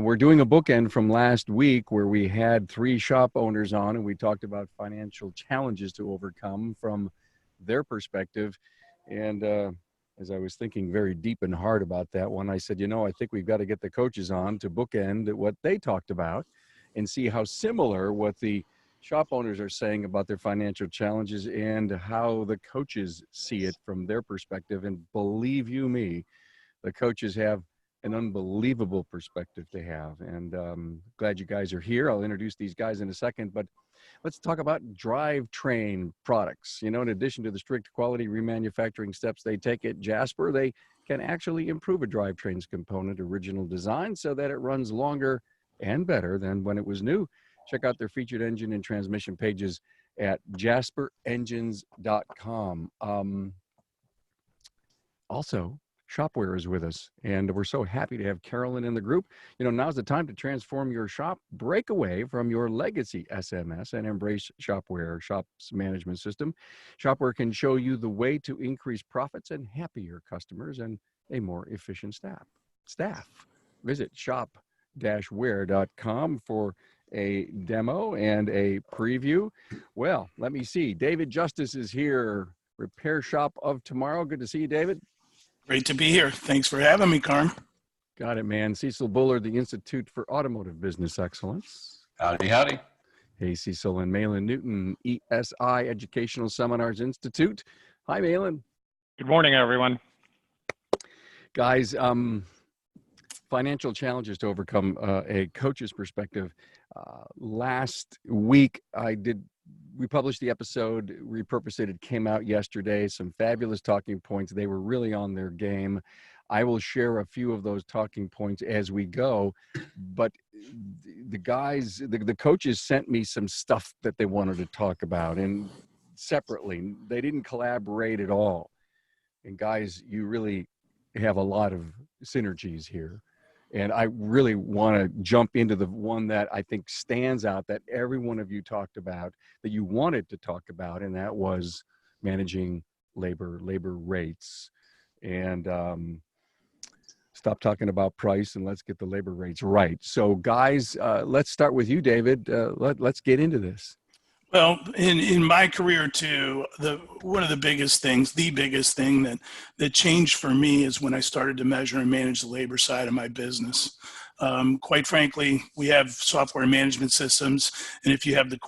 We're doing a bookend from last week where we had 3 shop owners on and we talked about financial challenges to overcome from their perspective. And as I was thinking very deep and hard about that one, I said, I think we've got to get the coaches on to bookend what they talked about and see how similar what the shop owners are saying about their financial challenges and how the coaches see it from their perspective. And believe you me, the coaches have an unbelievable perspective to have. And glad you guys are here. I'll introduce these guys in a second, but let's talk about drivetrain products. In addition to the strict quality remanufacturing steps they take at Jasper, they can actually improve a drivetrain's component original design so that it runs longer and better than when it was new. Check out their featured engine and transmission pages at jasperengines.com. Also, Shopware is with us, and we're so happy to have Carolyn in the group. Now's the time to transform your shop, break away from your legacy SMS, and embrace Shopware, shop's management system. Shopware can show you the way to increase profits and happier customers and a more efficient staff. Visit shop-ware.com for a demo and a preview. Well, let me see. David Justice is here, Repair Shop of Tomorrow. Good to see you, David. Great to be here. Thanks for having me, Carm. Got it, man. Cecil Bullard, the Institute for Automotive Business Excellence. Howdy, howdy. Hey, Cecil. And Maylan Newton, ESI Educational Seminars Institute. Hi, Maylan. Good morning, everyone. Guys, financial challenges to overcome, a coach's perspective. Last week, we published the episode, repurposed it came out yesterday, some fabulous talking points. They were really on their game. I will share a few of those talking points as we go, but the coaches sent me some stuff that they wanted to talk about, and separately, they didn't collaborate at all. And guys, you really have a lot of synergies here. And I really want to jump into the one that I think stands out that every one of you talked about, that you wanted to talk about, and that was managing labor rates. And stop talking about price and let's get the labor rates right. So guys, let's start with you, David. Let's get into this. Well, in my career too, one of the biggest thing that changed for me is when I started to measure and manage the labor side of my business. Quite frankly, we have software management systems, and if you have the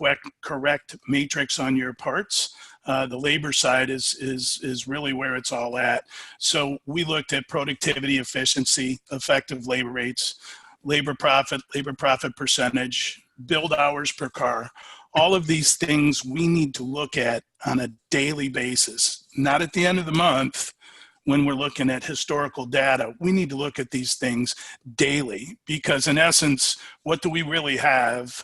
correct matrix on your parts, the labor side is really where it's all at. So we looked at productivity, efficiency, effective labor rates, labor profit percentage, build hours per car. All of these things we need to look at on a daily basis, not at the end of the month when we're looking at historical data. We need to look at these things daily because in essence, what do we really have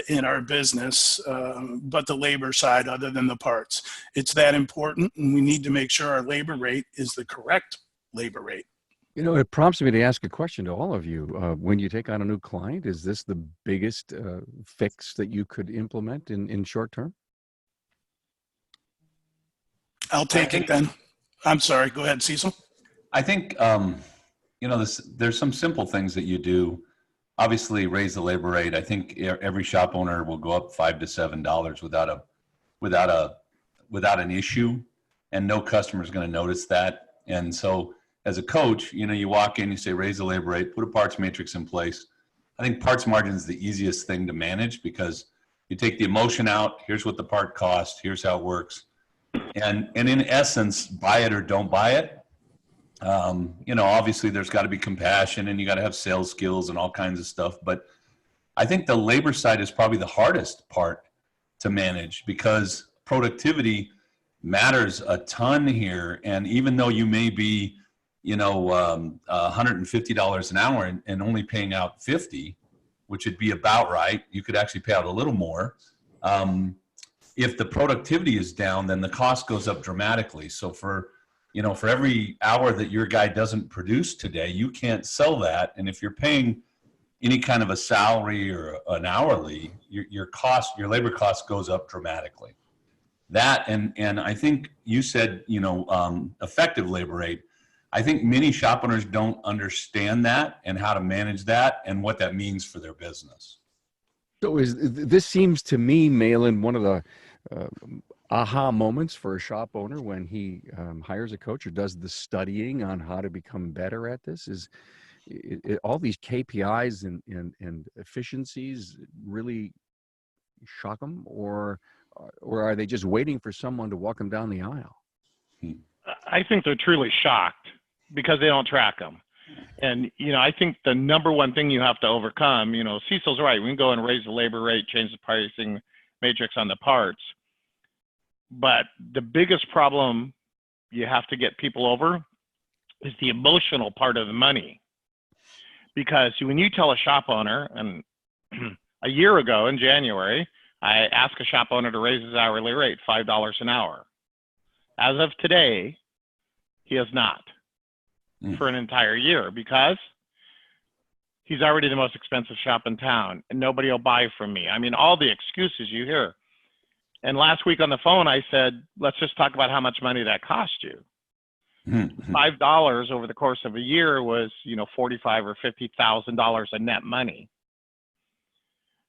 in our business but the labor side other than the parts? It's that important, and we need to make sure our labor rate is the correct labor rate. It prompts me to ask a question to all of you. When you take on a new client, is this the biggest fix that you could implement in short term? I'll take it then. I'm sorry. Go ahead, Cecil. I think, there's some simple things that you do. Obviously, raise the labor rate. I think every shop owner will go up $5 to $7 without an issue, and no customer is going to notice that. And so, as a coach, you walk in, you say, raise the labor rate, put a parts matrix in place. I think parts margin is the easiest thing to manage because you take the emotion out. Here's what the part costs. Here's how it works. And in essence, buy it or don't buy it. Obviously there's got to be compassion and you got to have sales skills and all kinds of stuff. But I think the labor side is probably the hardest part to manage because productivity matters a ton here. And even though you may be $150 an hour and only paying out 50, which would be about right. You could actually pay out a little more. If the productivity is down, then the cost goes up dramatically. So for every hour that your guy doesn't produce today, you can't sell that. And if you're paying any kind of a salary or an hourly, your labor cost goes up dramatically. That, and I think you said, effective labor rate. I think many shop owners don't understand that and how to manage that and what that means for their business. So this seems to me, Maylan, one of the uh, aha moments for a shop owner when he hires a coach or does the studying on how to become better at this is all these KPIs and efficiencies really shock them, or are they just waiting for someone to walk them down the aisle? I think they're truly shocked because they don't track them. And, I think the number one thing you have to overcome, Cecil's right. We can go and raise the labor rate, change the pricing matrix on the parts. But the biggest problem you have to get people over is the emotional part of the money. Because when you tell a shop owner, and a year ago in January, I asked a shop owner to raise his hourly rate $5 an hour. As of today, he has not for an entire year because he's already the most expensive shop in town and nobody will buy from me. I mean, all the excuses you hear. And last week on the phone, I said, let's just talk about how much money that cost you. $5 over the course of a year was, $45,000 or $50,000 of net money.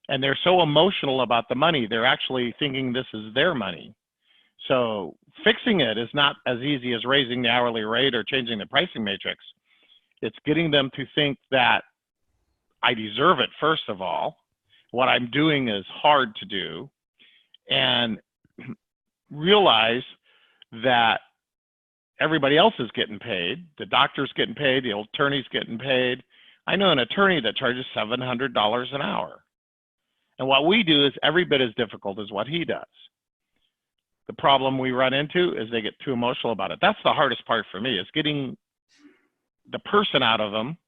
And they're so emotional about the money, they're actually thinking this is their money. So fixing it is not as easy as raising the hourly rate or changing the pricing matrix. It's getting them to think that I deserve it, first of all. What I'm doing is hard to do. And realize that everybody else is getting paid. The doctor's getting paid, the attorney's getting paid. I know an attorney that charges $700 an hour. And what we do is every bit as difficult as what he does. The problem we run into is they get too emotional about it. That's the hardest part for me, is getting the person out of them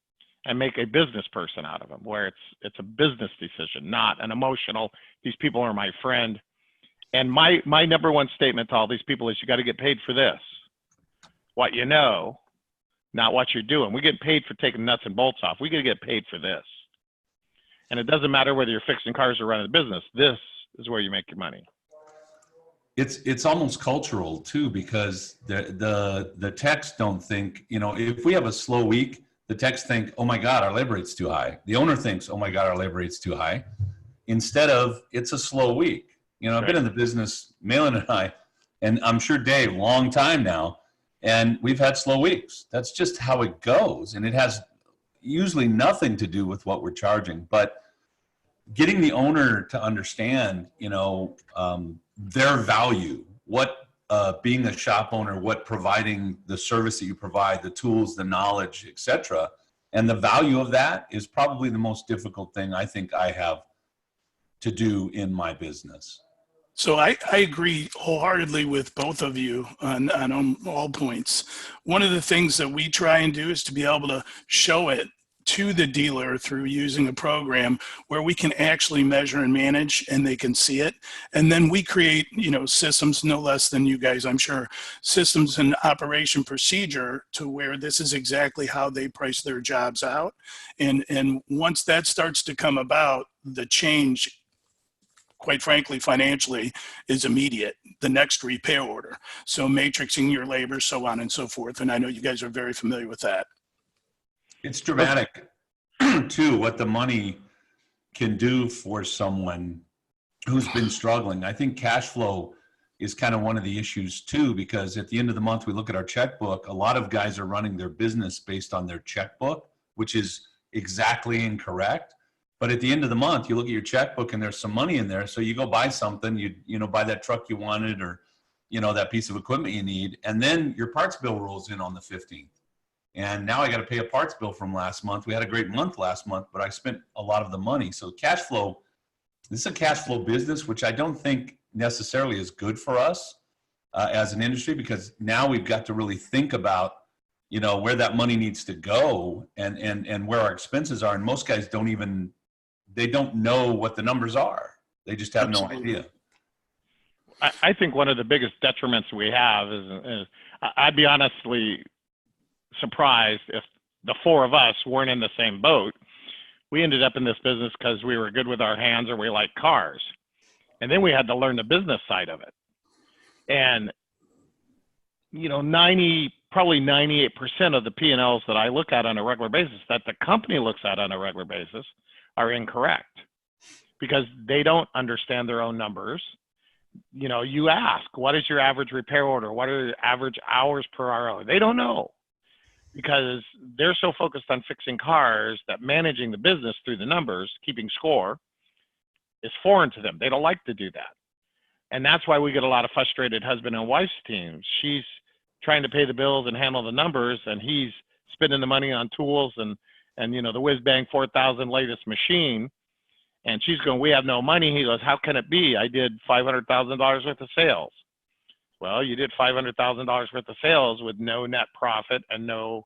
and make a business person out of them, where it's a business decision, not an emotional, these people are my friend. And my number one statement to all these people is you got to get paid for this. What you know, not what you're doing. We get paid for taking nuts and bolts off. We got to get paid for this. And it doesn't matter whether you're fixing cars or running a business. This is where you make your money. It's almost cultural too, because the techs don't think, if we have a slow week, the techs think, oh my God, our labor rate's too high. The owner thinks, oh my God, our labor rate's too high. Instead of, it's a slow week. I've been in the business, Maylan and I, and I'm sure Dave, long time now, and we've had slow weeks. That's just how it goes. And it has usually nothing to do with what we're charging, but getting the owner to understand, their value, what being a shop owner, what providing the service that you provide, the tools, the knowledge, etc., and the value of that is probably the most difficult thing I think I have to do in my business. So I agree wholeheartedly with both of you on all points. One of the things that we try and do is to be able to show it to the dealer through using a program where we can actually measure and manage and they can see it. And then we create, systems, no less than you guys, I'm sure, systems and operation procedure to where this is exactly how they price their jobs out. And once that starts to come about, the change, quite frankly, financially, is immediate. The next repair order. So matrixing your labor, so on and so forth. And I know you guys are very familiar with that. It's dramatic too, what the money can do for someone who's been struggling. I think cash flow is kind of one of the issues too, because at the end of the month, we look at our checkbook. A lot of guys are running their business based on their checkbook, which is exactly incorrect. But at the end of the month, you look at your checkbook and there's some money in there. So you go buy something, you buy that truck you wanted, or, that piece of equipment you need. And then your parts bill rolls in on the 15th. And now I got to pay a parts bill from last month. We had a great month last month, but I spent a lot of the money. So cash flow, this is a cash flow business, which I don't think necessarily is good for us as an industry, because now we've got to really think about, where that money needs to go and where our expenses are. And most guys they don't know what the numbers are. They just have no idea. I think one of the biggest detriments we have is I'd be honestly surprised if the four of us weren't in the same boat. We ended up in this business because we were good with our hands or we like cars. And then we had to learn the business side of it. And, 90% probably 98% of the P&Ls that I look at on a regular basis, that the company looks at on a regular basis, are incorrect because they don't understand their own numbers. You know, you ask, what is your average repair order? What are your average hours per hour? They don't know because they're so focused on fixing cars that managing the business through the numbers, keeping score, is foreign to them. They don't like to do that. And that's why we get a lot of frustrated husband and wife teams. She's trying to pay the bills and handle the numbers, and he's spending the money on tools and you know, the whiz bang 4,000 latest machine. And she's going, we have no money. He goes, how can it be? I did $500,000 worth of sales. Well, you did $500,000 worth of sales with no net profit and no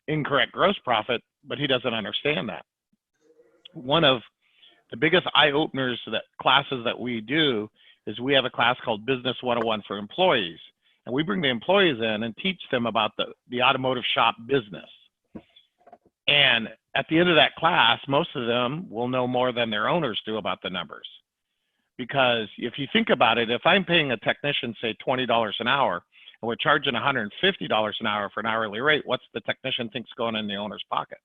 incorrect gross profit, but he doesn't understand that. One of the biggest eye-openers that classes that we do is we have a class called Business 101 for employees. And we bring the employees in and teach them about the automotive shop business. And at the end of that class, most of them will know more than their owners do about the numbers. Because if you think about it, if I'm paying a technician, say $20 an hour, and we're charging $150 an hour for an hourly rate, what's the technician thinks going in the owner's pocket?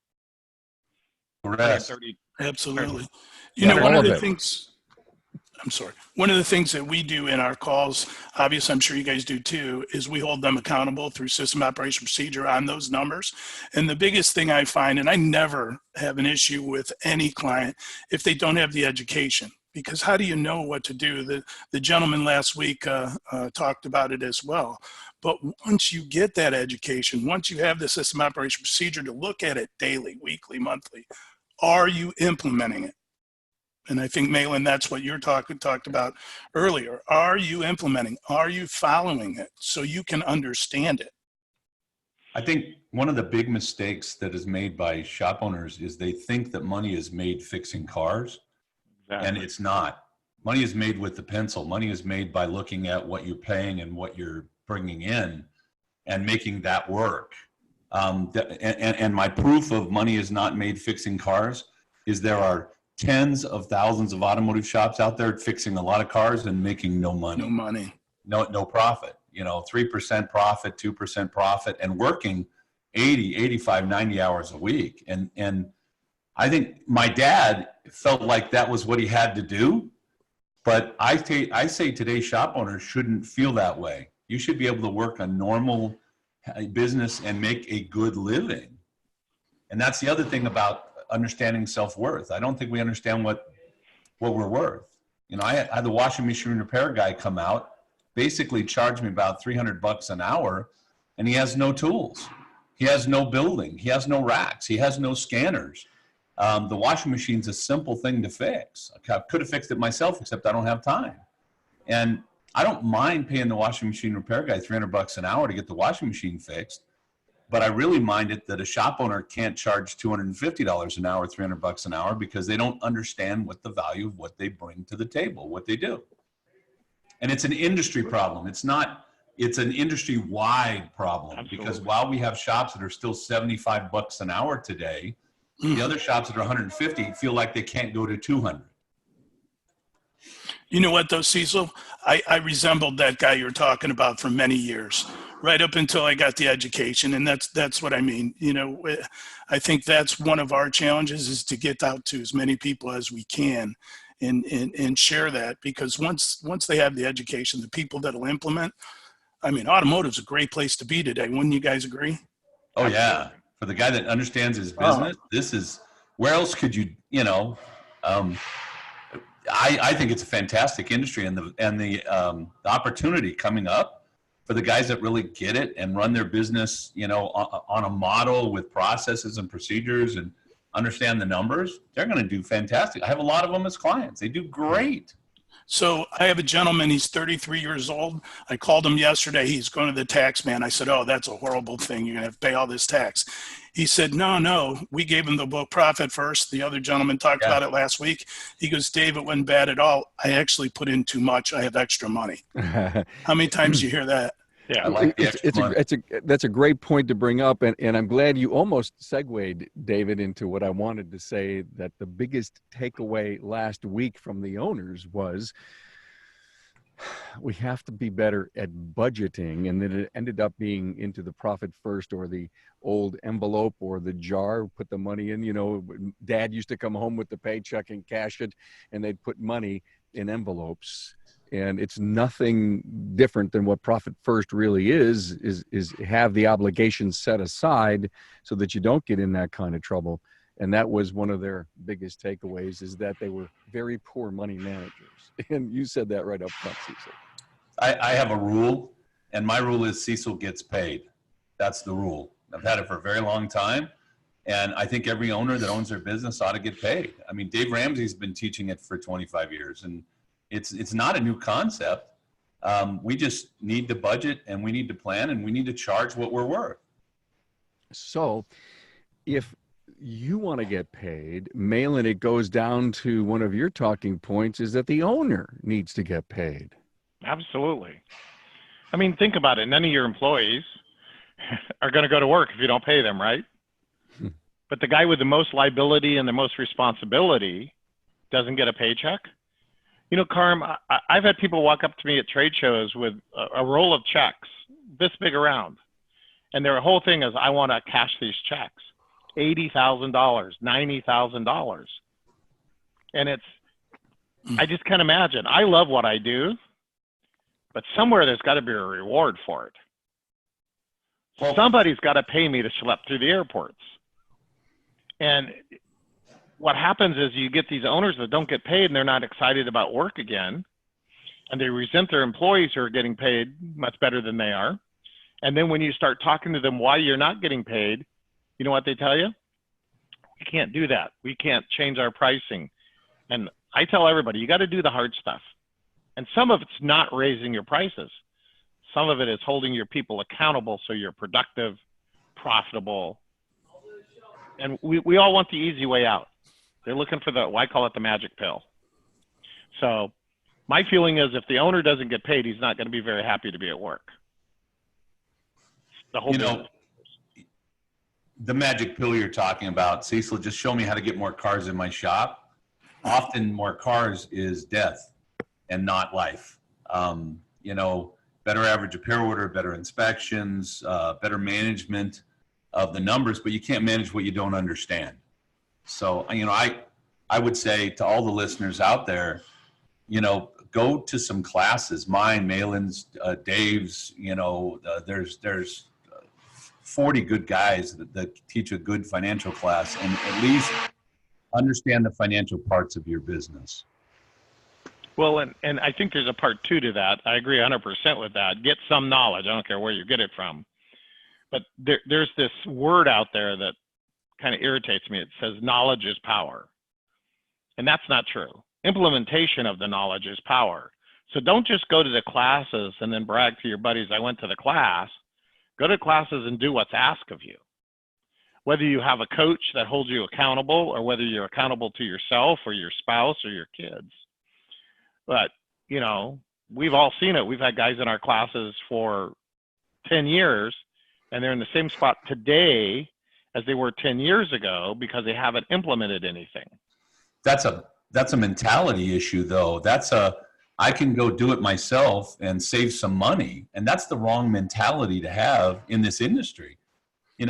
Correct. Absolutely. You know, one of the things, I'm sorry, one of the things that we do in our calls, obviously I'm sure you guys do too, is we hold them accountable through system operation procedure on those numbers. And the biggest thing I find, and I never have an issue with any client if they don't have the education, because how do you know what to do? The gentleman last week talked about it as well. But once you get that education, once you have the system operation procedure to look at it daily, weekly, monthly, are you implementing it? And I think, Maylan, that's what you're talked about earlier. Are you implementing? Are you following it so you can understand it? I think one of the big mistakes that is made by shop owners is they think that money is made fixing cars. Exactly. And it's not. Money is made with the pencil. Money is made by looking at what you're paying and what you're bringing in and making that work. And my proof of money is not made fixing cars is there are tens of thousands of automotive shops out there fixing a lot of cars and making no money. No money. No profit. You know, 3% profit, 2% profit, and working 80, 85, 90 hours a week. And I think my dad felt like that was what he had to do. But I say today's shop owners shouldn't feel that way. You should be able to work a normal business and make a good living. And that's the other thing about understanding self-worth. I don't think we understand what we're worth. You know, I had the washing machine repair guy come out, basically charge me about $300 an hour, and he has no tools. He has no building. He has no racks. He has no scanners. The washing machine's a simple thing to fix. I could have fixed it myself, except I don't have time. And I don't mind paying the washing machine repair guy $300 an hour to get the washing machine fixed. But I really mind it that a shop owner can't charge $250 an hour, $300 an hour, because they don't understand what the value of what they bring to the table, what they do. And it's an industry problem. It's an industry-wide problem. Absolutely. Because while we have shops that are still $75 an hour today, the other shops that are 150 feel like they can't go to 200. You know what though, Cecil? I resembled that guy you're talking about for many years, right up until I got the education. And that's what I mean. You know, I think that's one of our challenges is to get out to as many people as we can and share that, because once they have the education, the people that'll implement, I mean, automotive's a great place to be today. Wouldn't you guys agree? Oh yeah. For the guy that understands his business, this is, where else could you, you know, I think it's a fantastic industry, and the opportunity coming up for the guys that really get it and run their business, you know, on a model with processes and procedures and understand the numbers, they're going to do fantastic. I have a lot of them as clients. They do great. So I have a gentleman, he's 33 years old. I called him yesterday. He's going to the tax man. I said, oh, that's a horrible thing. You're going to have to pay all this tax. He said, no, we gave him the book Profit First. The other gentleman talked about it last week. He goes, Dave, it wasn't bad at all. I actually put in too much. I have extra money. How many times do you hear that? Yeah, I like that's a great point to bring up, and I'm glad you almost segued, David, into what I wanted to say, that the biggest takeaway last week from the owners was we have to be better at budgeting, and then it ended up being into the profit first, or the old envelope, or the jar, put the money in. Dad used to come home with the paycheck and cash it, and they'd put money in envelopes. And it's nothing different than what profit first really is have the obligation set aside so that you don't get in that kind of trouble. And that was one of their biggest takeaways, is that they were very poor money managers. And you said that right up front, Cecil. I have a rule, and my rule is Cecil gets paid. That's the rule. I've had it for a very long time, and I think every owner that owns their business ought to get paid. I mean, Dave Ramsey's been teaching it for 25 years, and it's not a new concept. We just need to budget, and we need to plan, and we need to charge what we're worth. So if you want to get paid, Maylan, it goes down to one of your talking points, is that the owner needs to get paid. Absolutely. I mean, think about it. None of your employees are going to go to work if you don't pay them, right? But the guy with the most liability and the most responsibility doesn't get a paycheck. Carm, I've had people walk up to me at trade shows with a roll of checks this big around. And their whole thing is, I want to cash these checks. $80,000, $90,000. And I just can't imagine. I love what I do, but somewhere there's got to be a reward for it. Well, somebody's got to pay me to schlep through the airports. And what happens is you get these owners that don't get paid, and they're not excited about work again. And they resent their employees who are getting paid much better than they are. And then when you start talking to them why you're not getting paid, you know what they tell you? We can't do that. We can't change our pricing. And I tell everybody, you got to do the hard stuff. And some of it's not raising your prices. Some of it is holding your people accountable so you're productive, profitable. And we all want the easy way out. They're looking for I call it the magic pill. So my feeling is, if the owner doesn't get paid, he's not going to be very happy to be at work. The whole business. The magic pill you're talking about, Cecil, just show me how to get more cars in my shop. Often more cars is death and not life. Better average repair order, better inspections, better management of the numbers, but you can't manage what you don't understand. So, I would say to all the listeners out there, go to some classes, mine, Maylan's, Dave's, there's 40 good guys that teach a good financial class, and at least understand the financial parts of your business. Well, and I think there's a part two to that. I agree 100% with that. Get some knowledge. I don't care where you get it from. But there's this word out there that kind of irritates me. It says knowledge is power. And that's not true. Implementation of the knowledge is power. So don't just go to the classes and then brag to your buddies, I went to the class. Go to classes and do what's asked of you. Whether you have a coach that holds you accountable, or whether you're accountable to yourself or your spouse or your kids. But, we've all seen it. We've had guys in our classes for 10 years, and they're in the same spot today as they were 10 years ago because they haven't implemented anything. That's a mentality issue, though. I can go do it myself and save some money. And that's the wrong mentality to have in this industry. You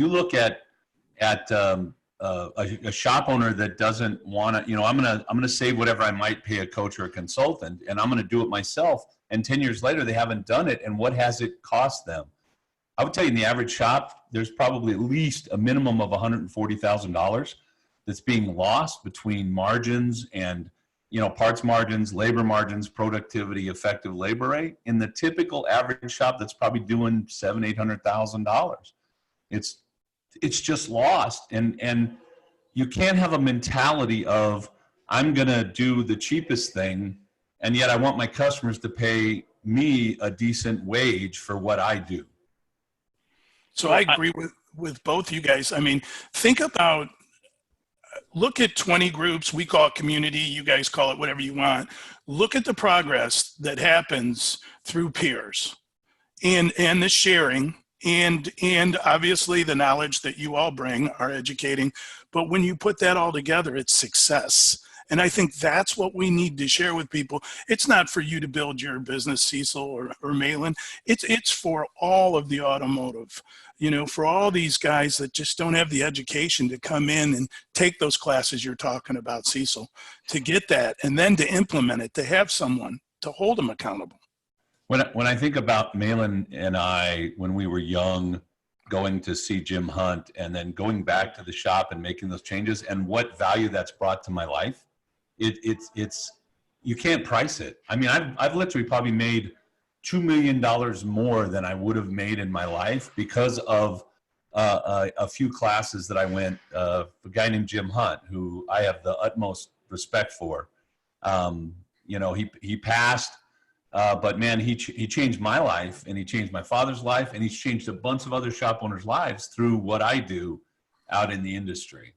look at a shop owner that doesn't want to, I'm going to save whatever I might pay a coach or a consultant, and I'm going to do it myself. And 10 years later, they haven't done it. And what has it cost them? I would tell you, in the average shop, there's probably at least a minimum of $140,000 that's being lost between margins and parts margins, labor margins, productivity, effective labor rate. In the typical average shop, that's probably doing $700,000-800,000. It's just lost. And you can't have a mentality of, I'm going to do the cheapest thing, and yet I want my customers to pay me a decent wage for what I do. So I agree with both you guys. I mean, think about, look at 20 groups. We call it community. You guys call it whatever you want. Look at the progress that happens through peers and the sharing and obviously the knowledge that you all bring are educating. But when you put that all together, it's success. And I think that's what we need to share with people. It's not for you to build your business, Cecil or Maylan. It's for all of the automotive, for all these guys that just don't have the education to come in and take those classes you're talking about, Cecil, to get that and then to implement it, to have someone to hold them accountable. When I think about Maylan and I, when we were young, going to see Jim Hunt and then going back to the shop and making those changes and what value that's brought to my life, it's you can't price it. I mean, I've literally probably made $2 million more than I would have made in my life because of a few classes that I went. A guy named Jim Hunt, who I have the utmost respect for. He passed. But man, he changed my life, and he changed my father's life, and he's changed a bunch of other shop owners' lives through what I do out in the industry.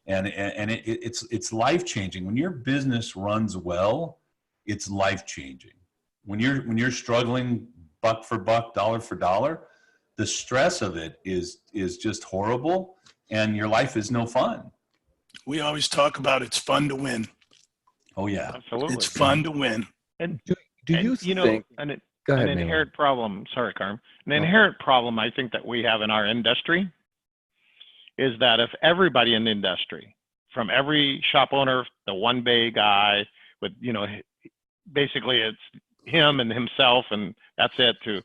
And it's life changing. When your business runs well, it's life changing. When you're struggling buck for buck, dollar for dollar, the stress of it is just horrible, and your life is no fun. We always talk about it's fun to win. Oh yeah, Absolutely. It's fun to win. And Do you think? Go ahead, an Maylan. inherent problem, sorry, Carm, an inherent problem I think that we have in our industry is that if everybody in the industry, from every shop owner, the one bay guy with, basically it's him and himself and that's it, to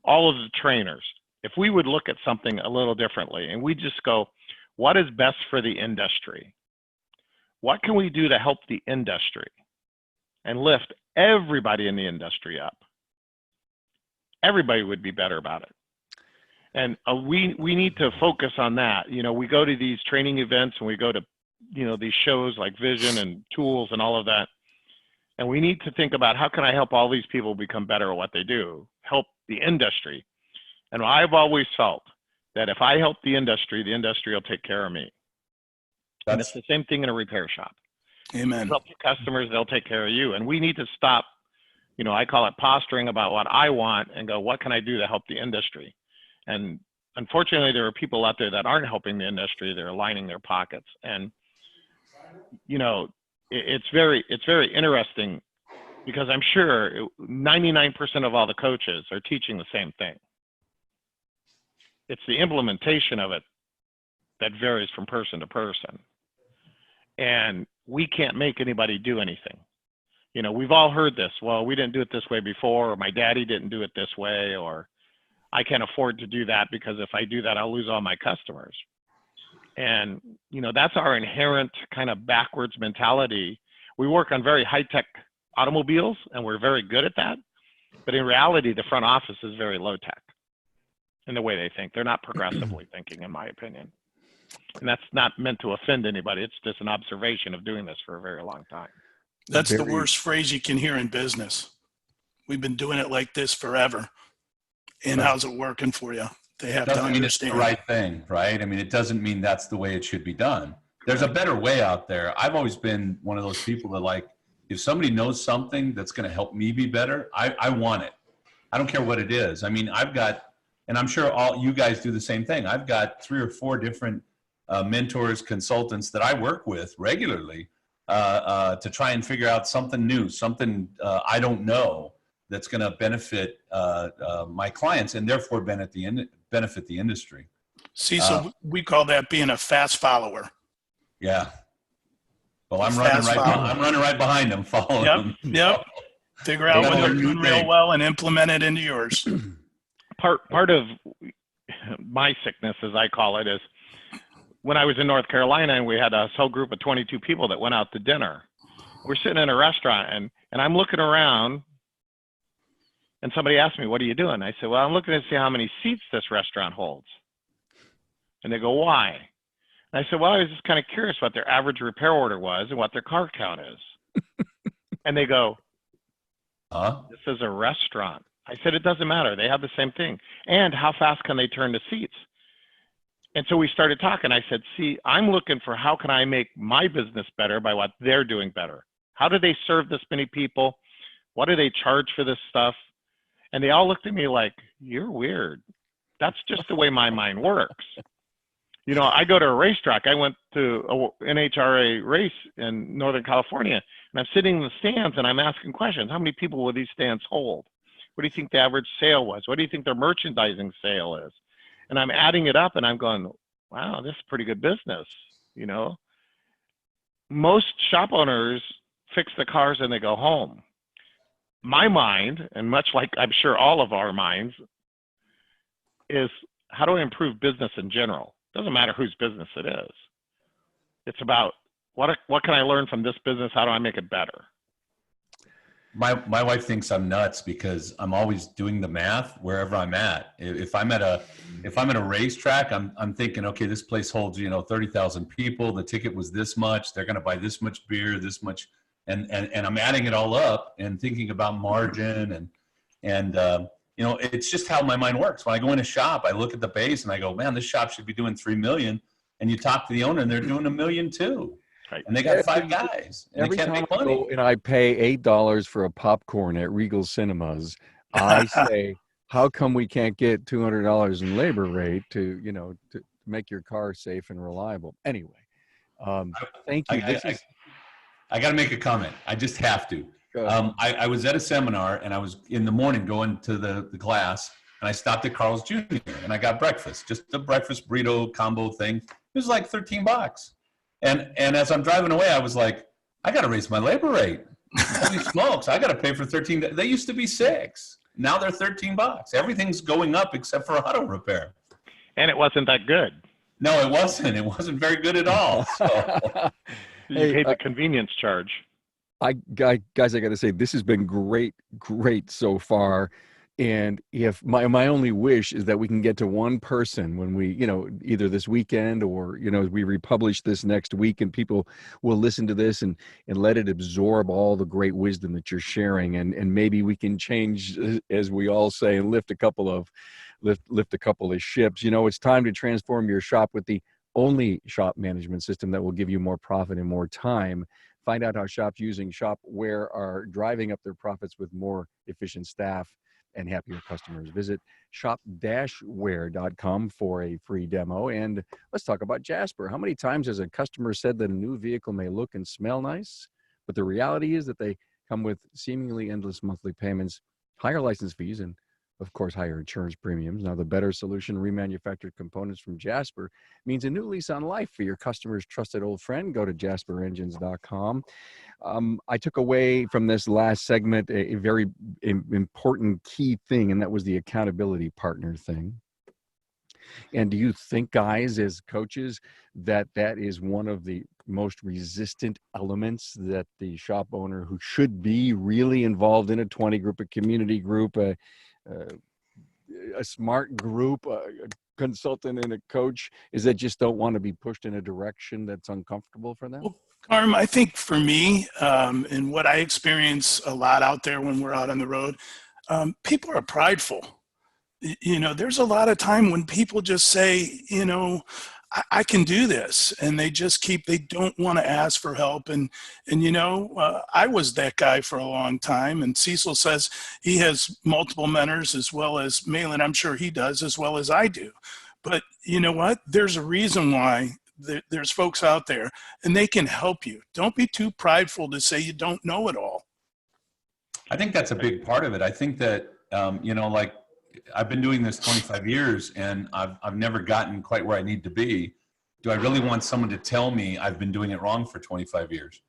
all of the trainers, if we would look at something a little differently and we just go, what is best for the industry? What can we do to help the industry and lift everybody in the industry up? Everybody would be better about it. And we need to focus on that. We go to these training events and we go to, these shows like Vision and Tools and all of that. And we need to think about how can I help all these people become better at what they do, help the industry. And I've always felt that if I help the industry will take care of me. And it's the same thing in a repair shop. Amen. Help your customers, they'll take care of you. And we need to stop, I call it posturing about what I want and go, what can I do to help the industry? And unfortunately, there are people out there that aren't helping the industry. They're lining their pockets. And, it's very interesting because I'm sure 99% of all the coaches are teaching the same thing. It's the implementation of it that varies from person to person. And we can't make anybody do anything. We've all heard this. Well, we didn't do it this way before, or my daddy didn't do it this way, or I can't afford to do that because if I do that, I'll lose all my customers. And, that's our inherent kind of backwards mentality. We work on very high-tech automobiles, and we're very good at that. But in reality, the front office is very low-tech in the way they think. They're not progressively thinking, in my opinion. And that's not meant to offend anybody. It's just an observation of doing this for a very long time. That's the worst phrase you can hear in business. We've been doing it like this forever. And how's it working for you? They have to understand. It's the right thing, right? I mean, it doesn't mean that's the way it should be done. There's a better way out there. I've always been one of those people that if somebody knows something that's going to help me be better, I want it. I don't care what it is. I mean, and I'm sure all you guys do the same thing. I've got 3 or 4 different mentors, consultants that I work with regularly to try and figure out something new, something I don't know that's going to benefit my clients and therefore benefit the industry. Cecil, we call that being a fast follower. Yeah. Well, I'm running right behind them, following them. Yep. Figure out what they're doing real well and implement it into yours. Part of my sickness, as I call it, is when I was in North Carolina and we had a whole group of 22 people that went out to dinner. We're sitting in a restaurant and I'm looking around and somebody asked me, what are you doing? I said, well, I'm looking to see how many seats this restaurant holds. And they go, why? And I said, well, I was just kind of curious what their average repair order was and what their car count is. And they go, this is a restaurant. I said, it doesn't matter. They have the same thing. And how fast can they turn the seats? And so we started talking. I said, see, I'm looking for how can I make my business better by what they're doing better? How do they serve this many people? What do they charge for this stuff? And they all looked at me like, you're weird. That's just the way my mind works. You know, I go to a racetrack. I went to a NHRA race in Northern California, and I'm sitting in the stands and I'm asking questions. How many people will these stands hold? What do you think the average sale was? What do you think their merchandising sale is? And I'm adding it up and I'm going, wow, this is pretty good business. You know, most shop owners fix the cars and they go home. My mind, and much like I'm sure all of our minds, is how do I improve business in general? Doesn't matter whose business it is. It's about what can I learn from this business? How do I make it better? My wife thinks I'm nuts because I'm always doing the math wherever I'm at. If I'm at a racetrack, I'm thinking, okay, this place holds 30,000 people. The ticket was this much. They're going to buy this much beer, this much, and I'm adding it all up and thinking about margin and it's just how my mind works. When I go in a shop, I look at the base and I go, man, this shop should be doing 3 million. And you talk to the owner and they're doing $1 million too. Right. And they got 5 guys. And Every they can't time make I money. go and I pay $8 for a popcorn at Regal Cinemas, I say, how come we can't get $200 in labor rate to make your car safe and reliable? Anyway, thank you. I got to make a comment. I just have to. I was at a seminar and I was in the morning going to the class and I stopped at Carl's Jr. and I got breakfast, just a breakfast burrito combo thing. It was like $13. And as I'm driving away, I was like, I got to raise my labor rate. Holy smokes, I got to pay for 13. They used to be 6. Now they're $13. Everything's going up except for auto repair. And it wasn't that good. No, it wasn't. It wasn't very good at all. So. You paid the convenience charge. Guys, I got to say, this has been great so far. And if my only wish is that we can get to one person when we, either this weekend or, as we republish this next week and people will listen to this and let it absorb all the great wisdom that you're sharing. And maybe we can change, as we all say, and lift a couple of ships. It's time to transform your shop with the only shop management system that will give you more profit and more time. Find out how shops using Shopware are driving up their profits with more efficient staff and happier customers. Visit shop-ware.com for a free demo. And let's talk about Jasper. How many times has a customer said that a new vehicle may look and smell nice, but the reality is that they come with seemingly endless monthly payments, higher license fees, and of course, higher insurance premiums. Now, the better solution, remanufactured components from Jasper, means a new lease on life for your customer's trusted old friend. Go to jasperengines.com. I took away from this last segment a very important key thing, and that was the accountability partner thing. And do you think, guys, as coaches, that is one of the most resistant elements that the shop owner who should be really involved in a 20 group, a community group, a smart group, a consultant and a coach, is that just don't want to be pushed in a direction that's uncomfortable for them? Well, Carm, I think for me, and what I experience a lot out there when we're out on the road, people are prideful. There's a lot of time when people just say, I can do this, and they don't want to ask for help. And I was that guy for a long time, and Cecil says he has multiple mentors as well as Maylan. I'm sure he does as well as I do. But you know what? There's a reason why there's folks out there, and they can help you. Don't be too prideful to say you don't know it all. I think that's a big part of it. I think that, like, I've been doing this 25 years and I've never gotten quite where I need to be. Do I really want someone to tell me I've been doing it wrong for 25 years?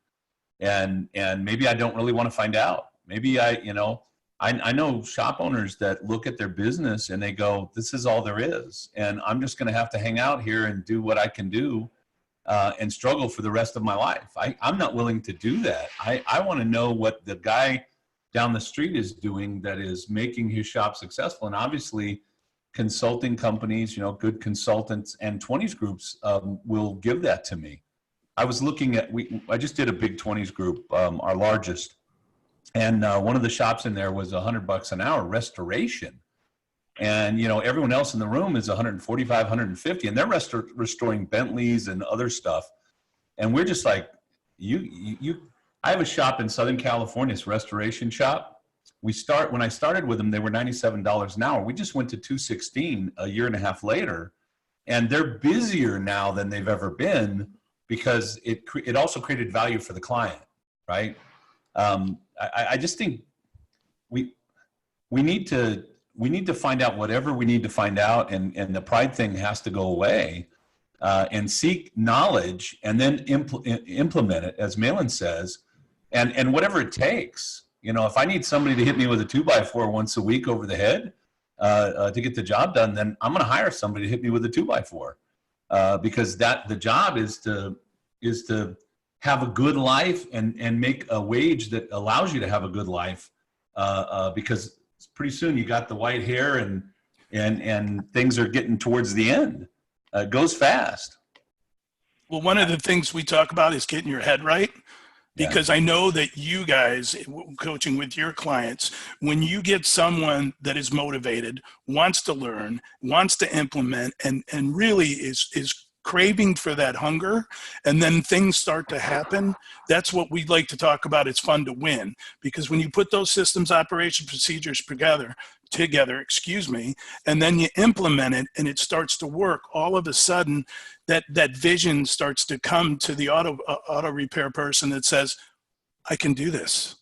And maybe I don't really want to find out. Maybe I know shop owners that look at their business and they go, this is all there is. And I'm just going to have to hang out here and do what I can do and struggle for the rest of my life. I'm not willing to do that. I want to know what the guy down the street is doing that is making his shop successful. And obviously consulting companies, good consultants and 20s groups will give that to me. I was looking at, I just did a big 20s group, our largest. And one of the shops in there was $100 an hour restoration. And, everyone else in the room is 145, 150, and they're restoring Bentleys and other stuff. And we're just like, I have a shop in Southern California, it's a restoration shop. When I started with them, they were $97 an hour. We just went to $216 a year and a half later. And they're busier now than they've ever been because it also created value for the client, right? I just think we need to find out whatever we need to find out, and the pride thing has to go away, and seek knowledge and then implement it, as Maylan says, and whatever it takes. If I need somebody to hit me with a 2x4 once a week over the head to get the job done, then I'm going to hire somebody to hit me with a 2x4, because the job is to have a good life and make a wage that allows you to have a good life, because pretty soon you got the white hair and things are getting towards the end. It goes fast. Well, one of the things we talk about is getting your head right. Because I know that you guys, coaching with your clients, when you get someone that is motivated, wants to learn, wants to implement, and really is craving for that hunger, and then things start to happen, that's what we like to talk about. It's fun to win. Because when you put those systems, operation, procedures together, and then you implement it and it starts to work, all of a sudden that vision starts to come to the auto repair person that says, I can do this.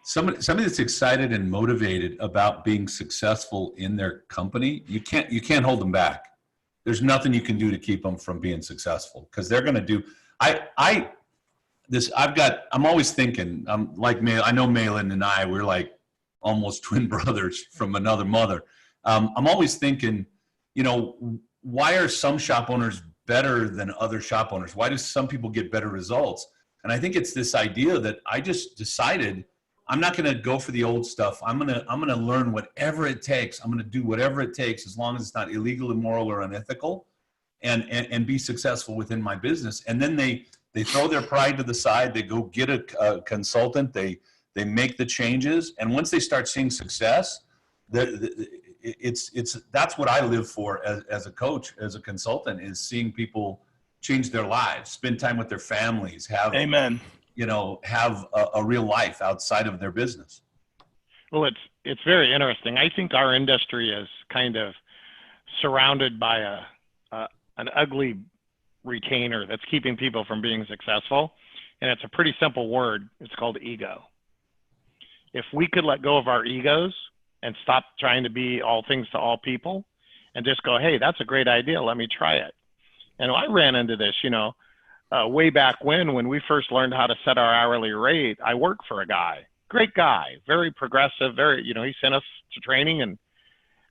Somebody that's excited and motivated about being successful in their company, you can't hold them back. There's nothing you can do to keep them from being successful, because they're going to do. I'm always thinking. Like I know Maylan and we're like almost twin brothers from another mother. I'm always thinking, why are some shop owners better than other shop owners? Why do some people get better results? And I think it's this idea that I just decided I'm not going to go for the old stuff. I'm going to learn whatever it takes. I'm going to do whatever it takes, as long as it's not illegal, immoral, or unethical, and be successful within my business. And then they throw their pride to the side. They go get a consultant. They make the changes. And once they start seeing success, that's what I live for as a coach, as a consultant, is seeing people change their lives, spend time with their families, have Amen. Have a real life outside of their business. Well, it's very interesting. I think our industry is kind of surrounded by an ugly retainer that's keeping people from being successful. And it's a pretty simple word. It's called ego. If we could let go of our egos and stop trying to be all things to all people and just go, hey, that's a great idea, let me try it. And I ran into this, way back when we first learned how to set our hourly rate. I worked for a guy, great guy, very progressive, he sent us to training, and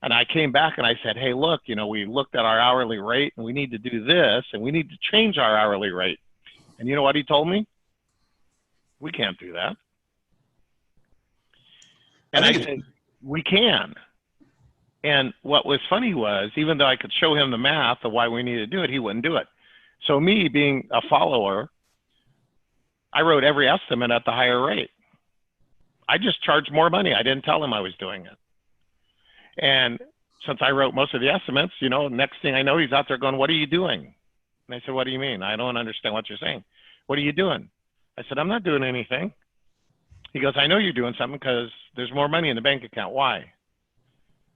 I came back and I said, hey, look, we looked at our hourly rate and we need to do this and we need to change our hourly rate. And you know what he told me? We can't do that. And I said, we can. And what was funny was, even though I could show him the math of why we needed to do it, he wouldn't do it. So me being a follower, I wrote every estimate at the higher rate. I just charged more money. I didn't tell him I was doing it. And since I wrote most of the estimates, next thing I know, he's out there going, what are you doing? And I said, what do you mean? I don't understand what you're saying. What are you doing? I said, I'm not doing anything. He goes, I know you're doing something because there's more money in the bank account. Why?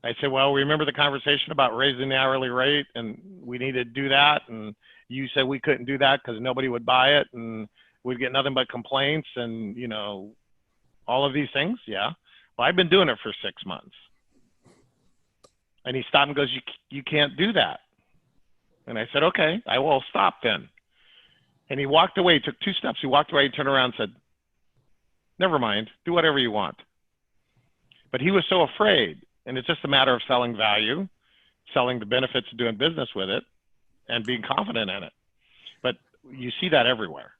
I said, well, remember the conversation about raising the hourly rate, and we needed to do that, and you said we couldn't do that because nobody would buy it and we'd get nothing but complaints and, all of these things. Yeah. Well, I've been doing it for 6 months. And he stopped and goes, you can't do that. And I said, okay, I will stop then. And he walked away, took 2 steps. He walked away, he turned around and said, never mind, do whatever you want. But he was so afraid. And it's just a matter of selling value, selling the benefits of doing business with it, and being confident in it. But you see that everywhere.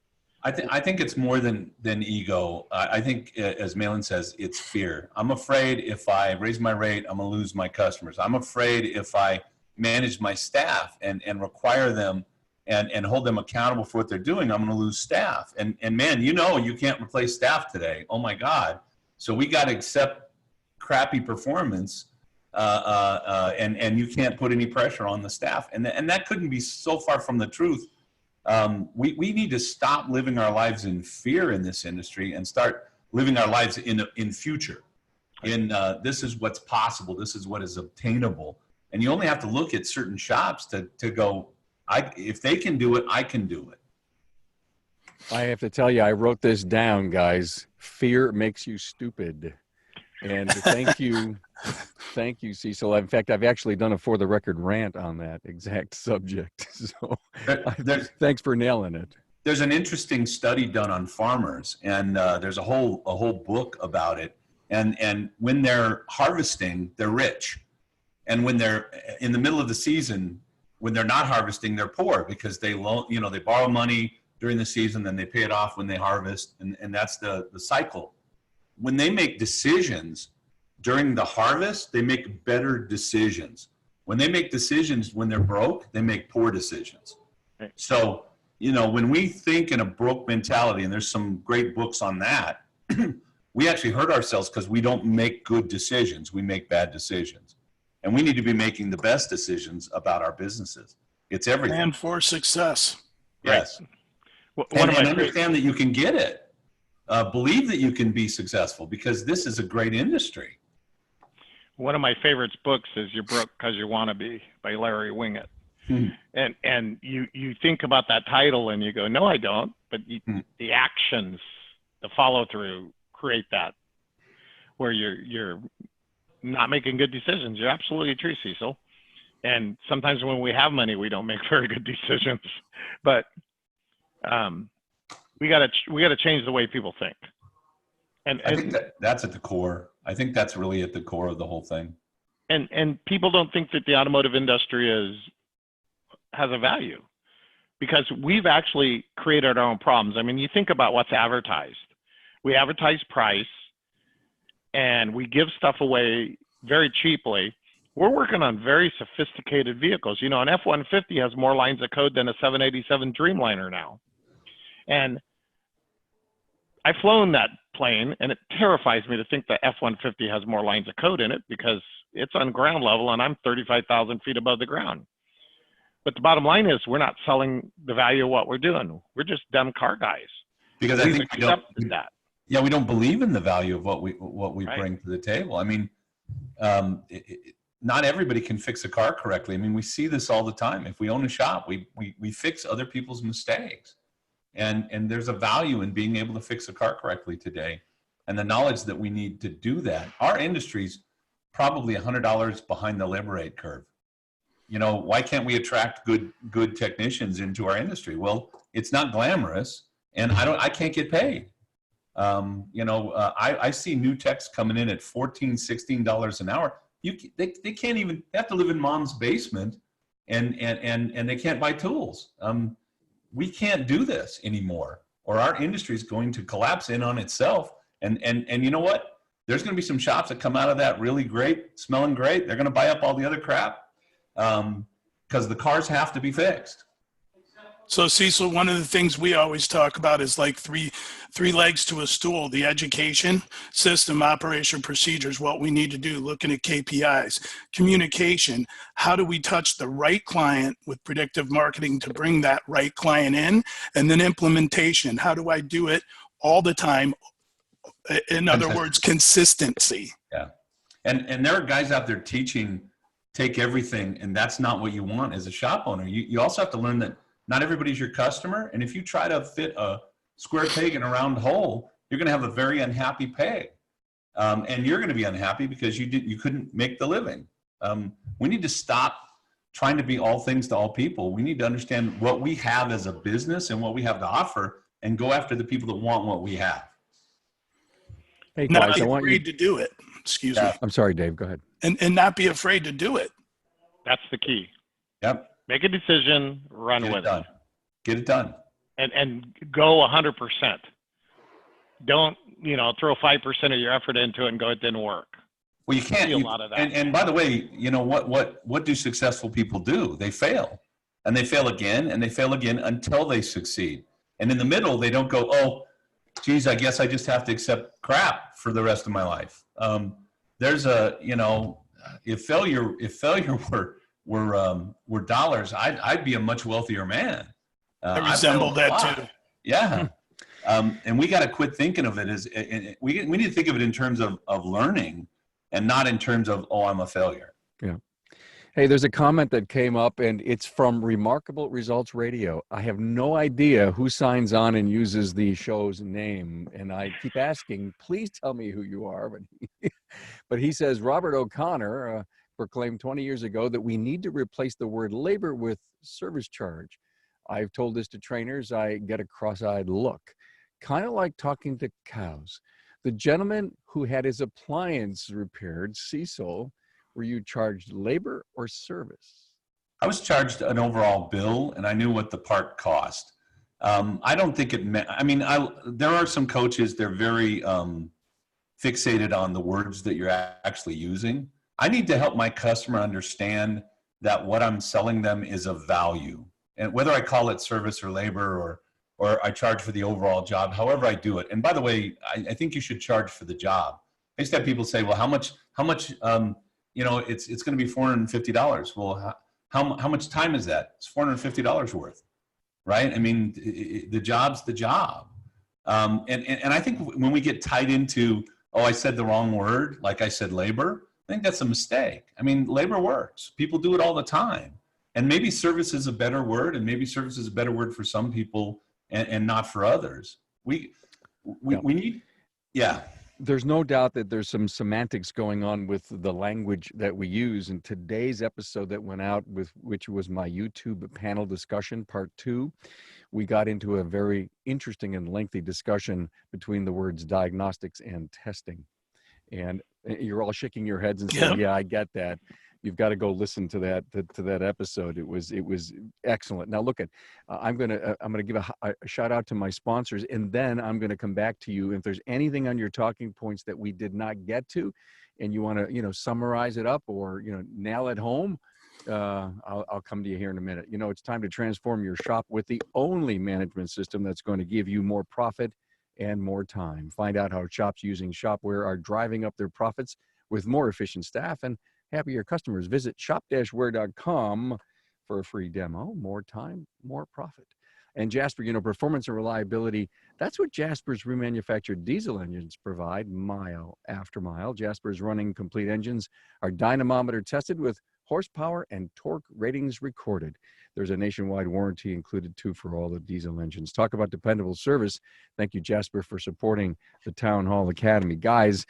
I think it's more than ego. I think, as Maylan says, it's fear. I'm afraid if I raise my rate, I'm going to lose my customers. I'm afraid if I manage my staff and require them and hold them accountable for what they're doing, I'm going to lose staff. And man, you can't replace staff today. Oh my God. So we got to accept crappy performance, and you can't put any pressure on the staff. And that couldn't be so far from the truth. We need to stop living our lives in fear in this industry and start living our lives in future. This is what's possible. This is what is obtainable. And you only have to look at certain shops to go, if they can do it, I can do it. I have to tell you, I wrote this down, guys. Fear makes you stupid. And thank you, Cecil. In fact, I've actually done a for the record rant on that exact subject. So thanks for nailing it. There's an interesting study done on farmers, and there's a whole book about it. And when they're harvesting, they're rich. And when they're in the middle of the season, when they're not harvesting, they're poor because they borrow money during the season, then they pay it off when they harvest, and that's the cycle. When they make decisions during the harvest, they make better decisions. When they make decisions when they're broke, they make poor decisions. Right. So, when we think in a broke mentality, and there's some great books on that, we actually hurt ourselves because we don't make good decisions. We make bad decisions. And we need to be making the best decisions about our businesses. It's everything. And for success. Yes. And understand that you can get it. Believe that you can be successful, because this is a great industry. One of my favorite books is You're Broke Because You Want to Be by Larry Winget. And you think about that title and you go, no, I don't. But the actions, the follow through create that, where you're not making good decisions. You're absolutely true, Cecil. And sometimes when we have money, we don't make very good decisions. But we got to change the way people think. And I think that's at the core. I think that's really at the core of the whole thing. And people don't think that the automotive industry has a value, because we've actually created our own problems. I mean, you think about what's advertised. We advertise price, and we give stuff away very cheaply. We're working on very sophisticated vehicles. An F-150 has more lines of code than a 787 Dreamliner now. And I've flown that plane, and it terrifies me to think that F-150 has more lines of code in it, because it's on ground level and I'm 35,000 feet above the ground. But the bottom line is, we're not selling the value of what we're doing. We're just dumb car guys. Because I think we don't believe in the value of what we Right. bring to the table. I mean, not everybody can fix a car correctly. I mean, we see this all the time. If we own a shop, we fix other people's mistakes. And there's a value in being able to fix a car correctly today. And the knowledge that we need to do that. Our industry's probably $100 behind the Liberate curve. Why can't we attract good technicians into our industry? Well, it's not glamorous, and I can't get paid. I see new techs coming in at $14, $16 an hour. They can't even, they have to live in mom's basement, and they can't buy tools. We can't do this anymore, or our industry is going to collapse in on itself. And you know what? There's going to be some shops that come out of that really great, smelling great. They're going to buy up all the other crap, because the cars have to be fixed. So Cecil, one of the things we always talk about is like three legs to a stool: the education, system, operation, procedures, what we need to do, looking at KPIs, communication, how do we touch the right client with predictive marketing to bring that right client in, and then implementation, how do I do it all the time? In other words, consistency. Yeah. And there are guys out there teaching, take everything, and that's not what you want as a shop owner. You also have to learn that not everybody's your customer, and if you try to fit a square peg in a round hole, you're going to have a very unhappy peg, and you're going to be unhappy because you couldn't make the living. We need to stop trying to be all things to all people. We need to understand what we have as a business and what we have to offer, and go after the people that want what we have. Hey, Not guys, be I want afraid you. to do it. Excuse me. I'm sorry, Dave. Go ahead. And not be afraid to do it. That's the key. Yep. Make a decision, run Get with it done. it. Get it done. And go 100%. Don't, throw 5% of your effort into it and go, it didn't work. Well, you can't. See a lot of that. And by the way, what do successful people do? They fail, and they fail again, and they fail again until they succeed. And in the middle, they don't go, oh, geez, I guess I just have to accept crap for the rest of my life. There's if failure were dollars, I'd be a much wealthier man. I resemble that too. Yeah. And we got to quit thinking of it as, we need to think of it in terms of learning, and not in terms of, oh, I'm a failure. Yeah. Hey, there's a comment that came up, and it's from Remarkable Results Radio. I have no idea who signs on and uses the show's name, and I keep asking, please tell me who you are. But he says, Robert O'Connor proclaimed 20 years ago that we need to replace the word labor with service charge. I've told this to trainers. I get a cross-eyed look, kind of like talking to cows. The gentleman who had his appliance repaired, Cecil, were you charged labor or service? I was charged an overall bill, and I knew what the part cost. I don't think it meant, I mean, there are some coaches, they're very fixated on the words that you're actually using. I need to help my customer understand that what I'm selling them is of value. And whether I call it service or labor or I charge for the overall job, however I do it. And by the way, I think you should charge for the job. I used to have people say, well, how much, you know, it's going to be $450. Well, how much time is that? It's $450 worth, right? I mean, the job's the job. And I think when we get tied into, oh, I said the wrong word, like I said labor, I think that's a mistake. I mean, labor works. People do it all the time. And maybe service is a better word, and maybe service is a better word for some people and not for others. We need, yeah. There's no doubt that there's some semantics going on with the language that we use. In today's episode that went out, with which was my YouTube panel discussion, part 2, we got into a very interesting and lengthy discussion between the words diagnostics and testing. And you're all shaking your heads and saying, yeah, I get that. You've got to go listen to that episode. It was excellent. Now look at, I'm gonna give a shout out to my sponsors, and then I'm gonna come back to you if there's anything on your talking points that we did not get to, and you want to summarize it up or nail it home. I'll come to you here in a minute. It's time to transform your shop with the only management system that's going to give you more profit and more time. Find out how shops using Shopware are driving up their profits with more efficient staff and happier customers. Visit shop-ware.com for a free demo. More time, more profit. And Jasper, performance and reliability, that's what Jasper's remanufactured diesel engines provide mile after mile. Jasper's running complete engines are dynamometer tested with horsepower and torque ratings recorded. There's a nationwide warranty included too for all the diesel engines. Talk about dependable service. Thank you, Jasper, for supporting the Town Hall Academy. Guys,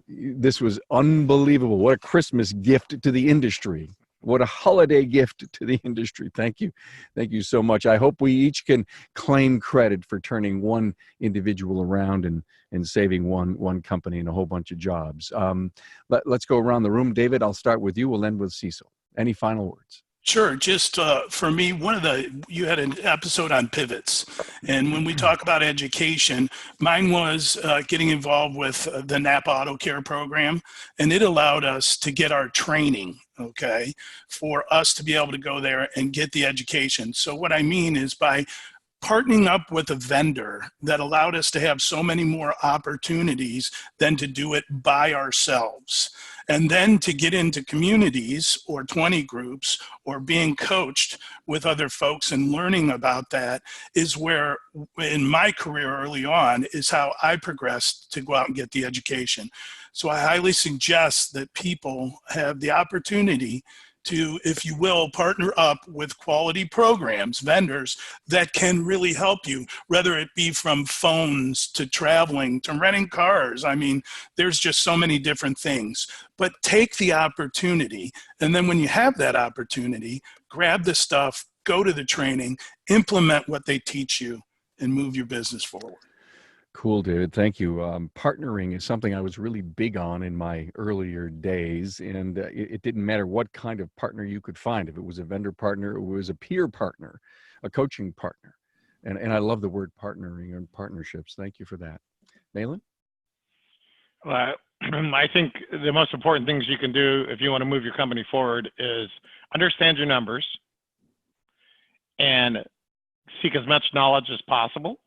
this was unbelievable. What a Christmas gift to the industry. What a holiday gift to the industry. Thank you. Thank you so much. I hope we each can claim credit for turning one individual around and saving one company and a whole bunch of jobs. Let's go around the room. David, I'll start with you. We'll end with Cecil. Any final words? Sure. Just for me, you had an episode on pivots. And when we talk about education, mine was getting involved with the Napa Auto Care program. And it allowed us to get our training, okay, for us to be able to go there and get the education. So what I mean is by partnering up with a vendor that allowed us to have so many more opportunities than to do it by ourselves. And then to get into communities or 20 groups or being coached with other folks and learning about that is where, in my career early on, is how I progressed to go out and get the education. So I highly suggest that people have the opportunity to, if you will, partner up with quality programs, vendors that can really help you, whether it be from phones to traveling to renting cars. I mean, there's just so many different things. But take the opportunity, and then when you have that opportunity, grab the stuff, go to the training, implement what they teach you, and move your business forward. Cool, David. Thank you. Partnering is something I was really big on in my earlier days, and it didn't matter what kind of partner you could find. If it was a vendor partner, it was a peer partner, a coaching partner. And I love the word partnering and partnerships. Thank you for that. Maylan? Well, I think the most important things you can do if you want to move your company forward is understand your numbers and seek as much knowledge as possible,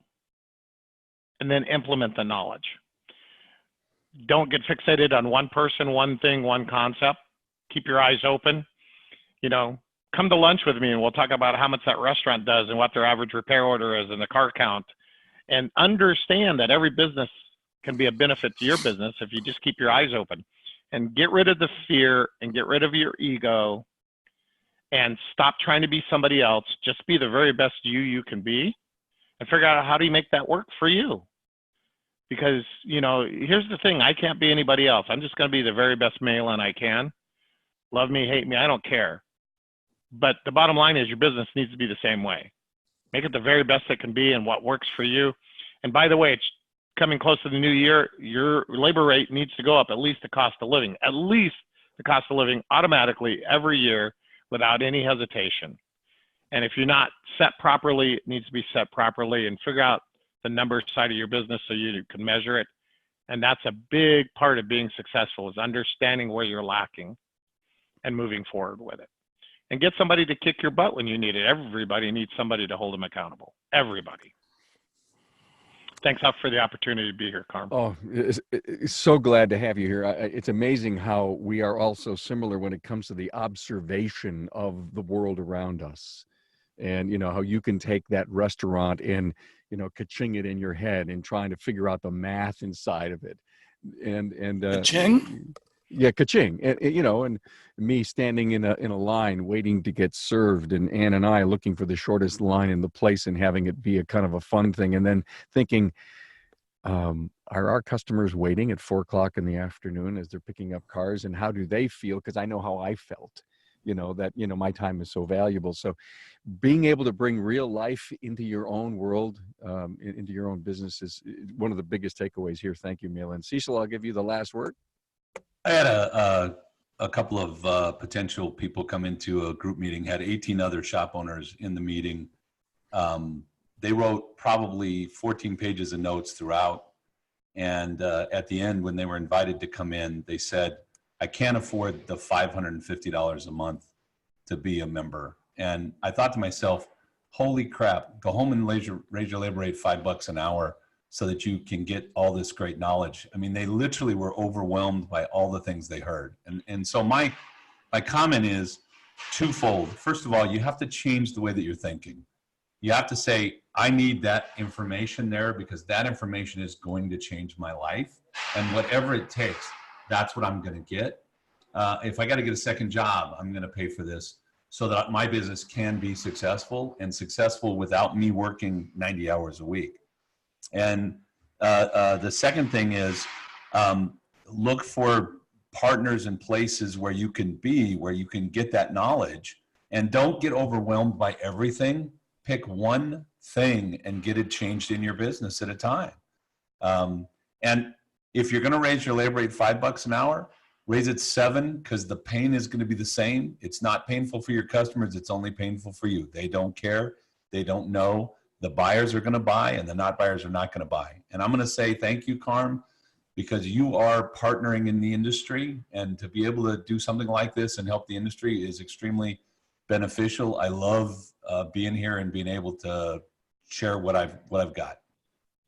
and then implement the knowledge. Don't get fixated on one person, one thing, one concept. Keep your eyes open. Come to lunch with me and we'll talk about how much that restaurant does and what their average repair order is and the car count. And understand that every business can be a benefit to your business if you just keep your eyes open. And get rid of the fear and get rid of your ego and stop trying to be somebody else. Just be the very best you can be, and figure out how do you make that work for you. Because, you know, here's the thing, I can't be anybody else. I'm just going to be the very best Maylan I can. Love me, hate me, I don't care. But the bottom line is your business needs to be the same way. Make it the very best it can be and what works for you. And by the way, it's coming close to the new year, your labor rate needs to go up, at least the cost of living, automatically every year without any hesitation. And if you're not set properly, it needs to be set properly, and figure out the number side of your business so you can measure it. And that's a big part of being successful, is understanding where you're lacking and moving forward with it. And get somebody to kick your butt when you need it. Everybody needs somebody to hold them accountable. Everybody. Thanks for the opportunity to be here, Carm. Oh, it's so glad to have you here. It's amazing how we are all so similar when it comes to the observation of the world around us. And, you know, how you can take that restaurant and, you know, ka-ching it in your head and trying to figure out the math inside of it. And Ka-ching? Yeah, ka-ching. And, you know, and me standing in a line waiting to get served, and Ann and I looking for the shortest line in the place and having it be a kind of a fun thing. And then thinking, are our customers waiting at 4 o'clock in the afternoon as they're picking up cars, and how do they feel? Because I know how I felt, you know, that, you know, my time is so valuable. So being able to bring real life into your own world, into your own business, is one of the biggest takeaways here. Thank you, Maylan. Cecil, I'll give you the last word. I had a couple of potential people come into a group meeting, had 18 other shop owners in the meeting. They wrote probably 14 pages of notes throughout. And at the end, when they were invited to come in, they said, I can't afford the $550 a month to be a member. And I thought to myself, holy crap, go home and raise your labor rate $5 an hour so that you can get all this great knowledge. I mean, they literally were overwhelmed by all the things they heard. And so my comment is twofold. First of all, you have to change the way that you're thinking. You have to say, I need that information there because that information is going to change my life. And whatever it takes, that's what I'm going to get. If I got to get a second job, I'm going to pay for this so that my business can be successful, and successful without me working 90 hours a week. And the second thing is look for partners and places where you can be, where you can get that knowledge, and don't get overwhelmed by everything. Pick one thing and get it changed in your business at a time. And if you're going to raise your labor rate $5 an hour, raise it $7, because the pain is going to be the same. It's not painful for your customers. It's only painful for you. They don't care. They don't know. The buyers are going to buy, and the not buyers are not going to buy. And I'm going to say thank you, Carm, because you are partnering in the industry, and to be able to do something like this and help the industry is extremely beneficial. I love being here and being able to share what I've got.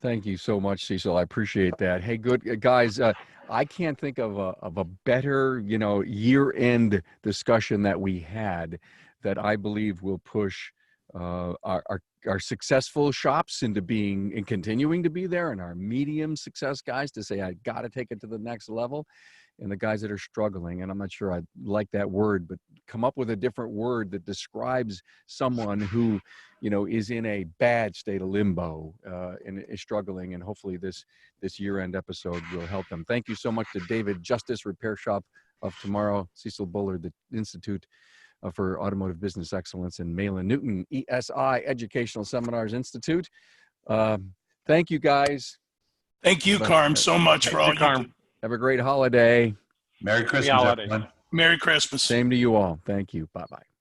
Thank you so much, Cecil. I appreciate that. Hey, good guys. I can't think of a better, you know, year-end discussion that we had that I believe will push our successful shops into being and continuing to be there, and our medium success guys to say, I got to take it to the next level, and the guys that are struggling, and I'm not sure I like that word, but come up with a different word that describes someone who, you know, is in a bad state of limbo and is struggling, and hopefully this year-end episode will help them. Thank you so much to David Justice, Repair Shop of Tomorrow, Cecil Bullard, the Institute for Automotive Business Excellence, and Maylan Newton, ESI, Educational Seminars Institute. Thank you, guys. Thank you, Carm, so much for all you do. Have a great holiday. Merry Christmas, everyone. Merry Christmas. Same to you all. Thank you. Bye-bye.